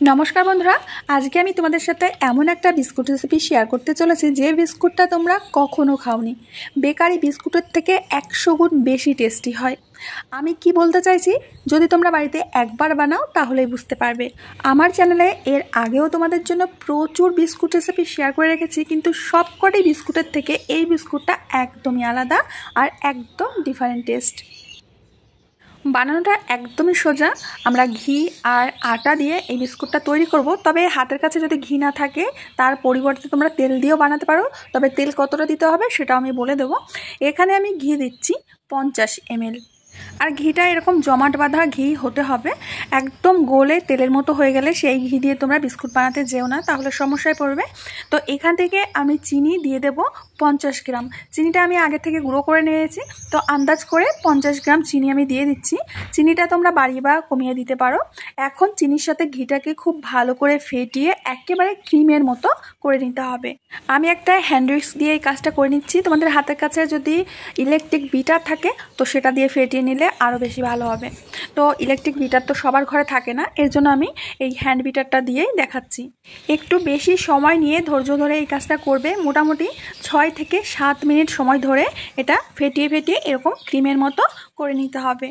नमस्कार बंधुरा आज के तुम्हारे साथे एमन एक बिस्कुट रेसिपि शेयर करते चलेছি যে বিস্কুটটা তোমরা কখনো খাওনি। বেকারি বিস্কুটের থেকে 100 গুণ বেশি টেস্টি হয়। আমি কি বলতে চাইছি, যদি তোমরা বাড়িতে একবার বানাও তাহলেই বুঝতে পারবে। আমার চ্যানেলে এর আগেও তোমাদের জন্য প্রচুর বিস্কুট রেসিপি শেয়ার করে রেখেছি, কিন্তু সবকটি বিস্কুটের থেকে এই বিস্কুটটা একদমই আলাদা আর একদম ডিফারেন্ট টেস্ট। বানানোটা একদমই সোজা। আমরা ঘি আর আটা দিয়ে এই বিস্কুটটা তৈরি করব। তবে হাতের কাছে যদি ঘি না থাকে তার পরিবর্তে তোমরা তেল দিয়েও বানাতে পারো। তবে তেল কতটা দিতে হবে সেটা আমি বলে দেব। এখানে আমি ঘি দিচ্ছি 50 ml। আর ঘিটা এরকম জমাট বাঁধা ঘি হতে হবে, একদম গোলে তেলের মতো হয়ে গেলে সেই ঘি দিয়ে তোমরা বিস্কুট বানাতে যেও না, তাহলে সমস্যায় পড়বে। তো এখান থেকে আমি চিনি দিয়ে দেব 50 গ্রাম। চিনিটা আমি আগে থেকে গুঁড়ো করে নিয়েছি, তো আন্দাজ করে 50 গ্রাম চিনি আমি দিয়ে দিচ্ছি। চিনিটা তোমরা বাড়িয়ে বা কমিয়ে দিতে পারো। এখন চিনির সাথে ঘিটাকে খুব ভালো করে ফেটিয়ে একেবারে ক্রিমের মতো করে নিতে হবে। আমি একটা হ্যান্ড উইক্স দিয়ে এই কাজটা করে নিচ্ছি। তোমাদের হাতের কাছে যদি ইলেকট্রিক বিটার থাকে তো সেটা দিয়ে ফেটিয়ে নিলে আরও বেশি ভালো হবে। তো ইলেকট্রিক বিটার তো সবার ঘরে থাকে না, এর জন্য আমি এই হ্যান্ড বিটারটা দিয়েই দেখাচ্ছি। একটু বেশি সময় নিয়ে ধৈর্য ধরে এই কাজটা করবে। মোটামুটি 6 থেকে 7 মিনিট সময় ধরে এটা ফেটিয়ে ফেটিয়ে এরকম ক্রিমের মতো করে নিতে হবে।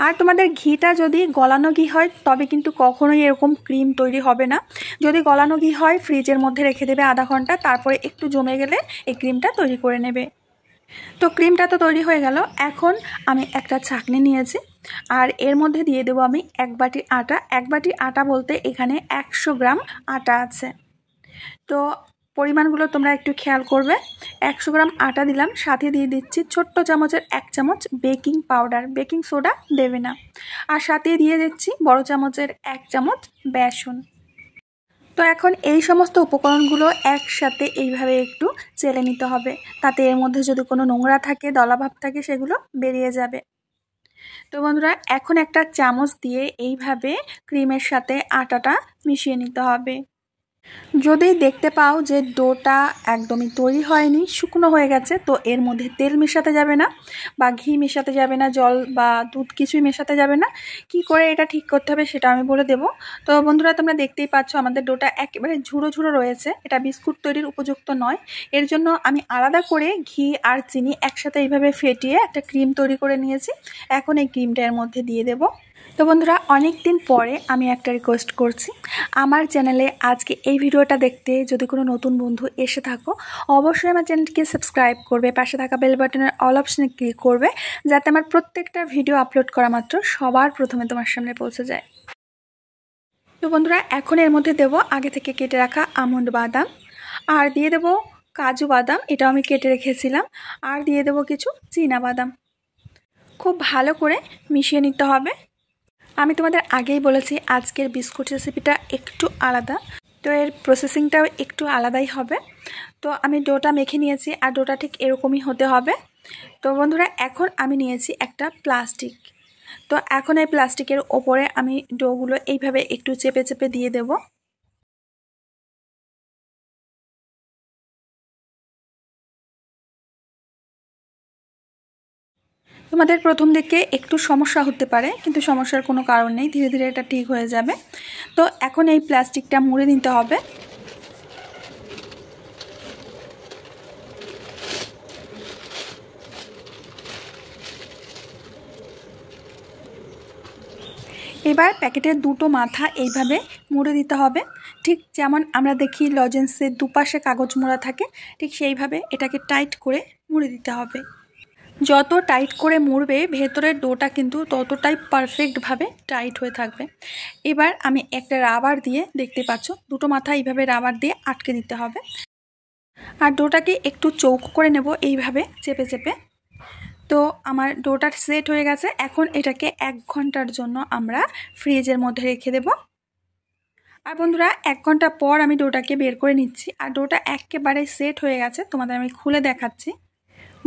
আর তোমাদের ঘিটা যদি গলানো ঘি হয় তবে কিন্তু কখনোই এরকম ক্রিম তৈরি হবে না। যদি গলানো ঘি হয় ফ্রিজের মধ্যে রেখে দেবে আধা ঘন্টা, তারপরে একটু জমে গেলে এই ক্রিমটা তৈরি করে নেবে। তো ক্রিমটা তো তৈরি হয়ে গেল। এখন আমি একটা ছাঁকনি নিয়েছি আর এর মধ্যে দিয়ে দেবো আমি 1 বাটি আটা। 1 বাটি আটা বলতে এখানে 100 গ্রাম আটা আছে। তো পরিমাণগুলো তোমরা একটু খেয়াল করবে। 100 গ্রাম আটা দিলাম, সাথে দিয়ে দিচ্ছি ছোট্ট চামচের 1 চামচ বেকিং পাউডার। বেকিং সোডা দেবে না। আর সাথে দিয়ে দিচ্ছি বড় চামচের 1 চামচ বেসন। তো এখন এই সমস্ত উপকরণগুলো একসাথে এইভাবে একটু চেলে নিতে হবে, তাতে এর মধ্যে যদি কোনো নোংরা থাকে, দলাভাব থাকে, সেগুলো বেরিয়ে যাবে। তো বন্ধুরা, এখন একটা চামচ দিয়ে এইভাবে ক্রিমের সাথে আটাটা মিশিয়ে নিতে হবে। যদি দেখতে পাও যে ডোটা একদমই তৈরি হয়নি, শুকনো হয়ে গেছে, তো এর মধ্যে তেল মেশাতে যাবে না বা ঘি মেশাতে যাবে না, জল বা দুধ কিছুই মেশাতে যাবে না। কি করে এটা ঠিক করতে হবে সেটা আমি বলে দেব। তো বন্ধুরা, তোমরা দেখতেই পাচ্ছ আমাদের ডোটা একেবারে ঝুড়ো ঝুড়ো রয়েছে। এটা বিস্কুট তৈরির উপযুক্ত নয়। এর জন্য আমি আলাদা করে ঘি আর চিনি একসাথে এইভাবে ফেটিয়ে একটা ক্রিম তৈরি করে নিয়েছি। এখন এই ক্রিমটা এর মধ্যে দিয়ে দেব। তো বন্ধুরা, অনেক দিন পরে আমি একটা রিকোয়েস্ট করছি। আমার চ্যানেলে আজকে এই ভিডিওটা দেখতে যদি কোনো নতুন বন্ধু এসে থাকো, অবশ্যই আমার চ্যানেলটিকে সাবস্ক্রাইব করবে, পাশে থাকা বেল বাটনের অল অপশনে ক্লিক করবে, যাতে আমার প্রত্যেকটা ভিডিও আপলোড করা মাত্র সবার প্রথমে তোমার সামনে পৌঁছে যায়। তো বন্ধুরা, এখন এর মধ্যে দেব আগে থেকে কেটে রাখা আমন্ড বাদাম, আর দিয়ে দেব কাজু বাদাম, এটাও আমি কেটে রেখেছিলাম, আর দিয়ে দেব কিছু চীনা বাদাম। খুব ভালো করে মিশিয়ে নিতে হবে। আমি তোমাদের আগেই বলেছি আজকের বিস্কুট রেসিপিটা একটু আলাদা, তো এর প্রসেসিংটাও একটু আলাদাই হবে। তো আমি ডোটা মেখে নিয়েছি আর ডোটা ঠিক এরকমই হতে হবে। তো বন্ধুরা, এখন আমি নিয়েছি একটা প্লাস্টিক। তো এখন এই প্লাস্টিকের ওপরে আমি ডোগুলো এইভাবে একটু চেপে চেপে দিয়ে দেব। তোমাদের প্রথম দিকে একটু সমস্যা হতে পারে, কিন্তু সমস্যার কোনো কারণ নেই, ধীরে ধীরে এটা ঠিক হয়ে যাবে। তো এখন এই প্লাস্টিকটা মুড়ে নিতে হবে। এবার প্যাকেটের দুটো মাথা এইভাবে মুড়ে দিতে হবে। ঠিক যেমন আমরা দেখি লজেন্সের দুপাশে কাগজ মোড়া থাকে, ঠিক সেইভাবে এটাকে টাইট করে মুড়ে দিতে হবে। যত টাইট করে মুড়বে ভেতরের ডোটা কিন্তু ততটাই পারফেক্টভাবে টাইট হয়ে থাকবে। এবার আমি একটা রাবার দিয়ে, দেখতে পাচ্ছ দুটো মাথা এইভাবে রাবার দিয়ে আটকে দিতে হবে। আর ডোটাকে একটু চৌকো করে নেব এইভাবে চেপে চেপে। তো আমার ডোটা সেট হয়ে গেছে। এখন এটাকে 1 ঘন্টার জন্য আমরা ফ্রিজের মধ্যে রেখে দেব। আর বন্ধুরা, 1 ঘন্টা পর আমি ডোটাকে বের করে নিচ্ছি আর ডোটা একেবারে সেট হয়ে গেছে। তোমাদের আমি খুলে দেখাচ্ছি।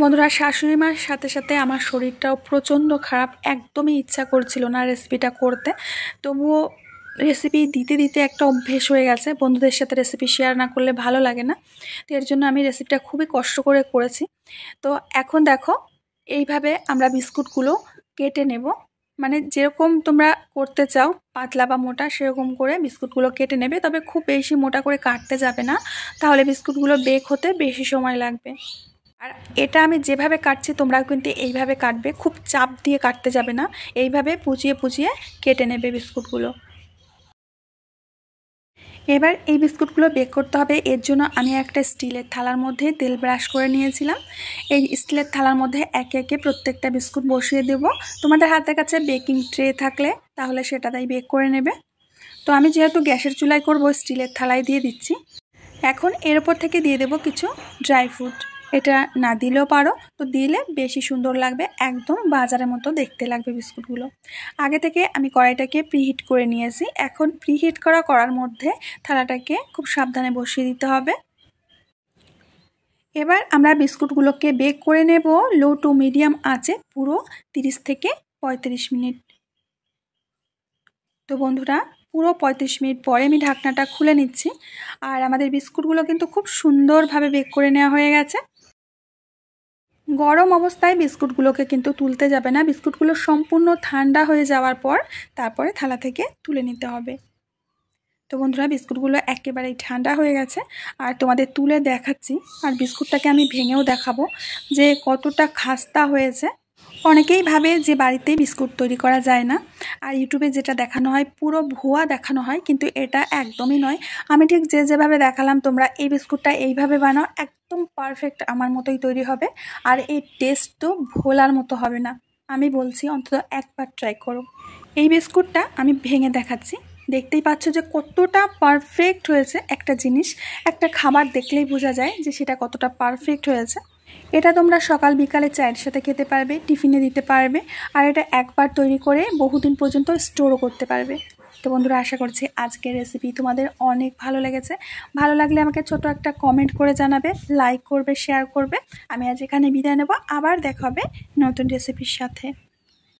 বন্ধুরা, শাশুড়ি মার সাথে সাথে আমার শরীরটাও প্রচণ্ড খারাপ, একদমই ইচ্ছা করছিল না রেসিপিটা করতে। তবুও রেসিপি দিতে দিতে একটা অভ্যেস হয়ে গেছে। বন্ধুদের সাথে রেসিপি শেয়ার না করলে ভালো লাগে না। তো এর জন্য আমি রেসিপিটা খুবই কষ্ট করে করেছি। তো এখন দেখো এইভাবে আমরা বিস্কুটগুলো কেটে নেব। মানে যেরকম তোমরা করতে চাও পাতলা বা মোটা সেরকম করে বিস্কুটগুলো কেটে নেবে, তবে খুব বেশি মোটা করে কাটতে যাবে না, তাহলে বিস্কুটগুলো বেক হতে বেশি সময় লাগবে। আর এটা আমি যেভাবে কাটছি তোমরাও কিন্তু এইভাবে কাটবে, খুব চাপ দিয়ে কাটতে যাবে না, এইভাবে পুচিয়ে পুচিয়ে কেটে নেবে বিস্কুটগুলো। এবার এই বিস্কুটগুলো বেক করতে হবে, এর জন্য আমি একটা স্টিলের থালার মধ্যে তেল ব্রাশ করে নিয়েছিলাম। এই স্টিলের থালার মধ্যে একে একে প্রত্যেকটা বিস্কুট বসিয়ে দেব। তোমাদের হাতের কাছে বেকিং ট্রে থাকলে তাহলে সেটাতেই বেক করে নেবে। তো আমি যেহেতু গ্যাসের চুলায় করব, স্টিলের থালায় দিয়ে দিচ্ছি। এখন এর উপর থেকে দিয়ে দেব কিছু ড্রাই ফ্রুট। এটা না দিলেও পারো, তো দিলে বেশি সুন্দর লাগবে, একদম বাজারের মতো দেখতে লাগবে বিস্কুটগুলো। আগে থেকে আমি কড়াইটাকে প্রিহিট করে নিয়েছি। এখন প্রিহিট করার মধ্যে থালাটাকে খুব সাবধানে বসিয়ে দিতে হবে। এবার আমরা বিস্কুটগুলোকে বেক করে নেব লো টু মিডিয়াম আঁচে পুরো 30 থেকে 35 মিনিট। তো বন্ধুরা, পুরো 35 মিনিট পরে আমি ঢাকনাটা খুলে নিচ্ছি। আর আমাদের বিস্কুটগুলো কিন্তু খুব সুন্দরভাবে বেক করে নেওয়া হয়ে গেছে। গরম অবস্থায় বিস্কুটগুলোকে কিন্তু তুলতে যাবে না, বিস্কুটগুলো সম্পূর্ণ ঠান্ডা হয়ে যাওয়ার পর তারপরে থালা থেকে তুলে নিতে হবে। তো বন্ধুরা, বিস্কুটগুলো একেবারেই ঠান্ডা হয়ে গেছে, আর তোমাদের তুলে দেখাচ্ছি। আর বিস্কুটটাকে আমি ভেঙেও দেখাবো যে কতটা খাস্তা হয়েছে। অনেকেই ভাবে যে বাড়িতেই বিস্কুট তৈরি করা যায় না, আর ইউটিউবে যেটা দেখানো হয় পুরো ভুয়া দেখানো হয়, কিন্তু এটা একদমই নয়। আমি ঠিক যেভাবে দেখালাম তোমরা এই বিস্কুটটা এইভাবে বানাও, একদম পারফেক্ট আমার মতোই তৈরি হবে। আর এই টেস্ট তো ভোলার মতো হবে না, আমি বলছি অন্তত একবার ট্রাই করো। এই বিস্কুটটা আমি ভেঙে দেখাচ্ছি, দেখতেই পাচ্ছ যে কতটা পারফেক্ট হয়েছে। একটা জিনিস, একটা খাবার দেখলেই বোঝা যায় যে সেটা কতটা পারফেক্ট হয়েছে। এটা তোমরা সকাল বিকালে চায়ের সাথে খেতে পারবে, টিফিনে দিতে পারবে, আর এটা একবার তৈরি করে বহুদিন পর্যন্ত স্টোরও করতে পারবে। তো বন্ধুরা, আশা করছি আজকের রেসিপি তোমাদের অনেক ভালো লেগেছে। ভালো লাগলে আমাকে ছোট একটা কমেন্ট করে জানাবে, লাইক করবে, শেয়ার করবে। আমি আজ এখানে বিদায় নেব, আবার দেখা হবে নতুন রেসিপির সাথে।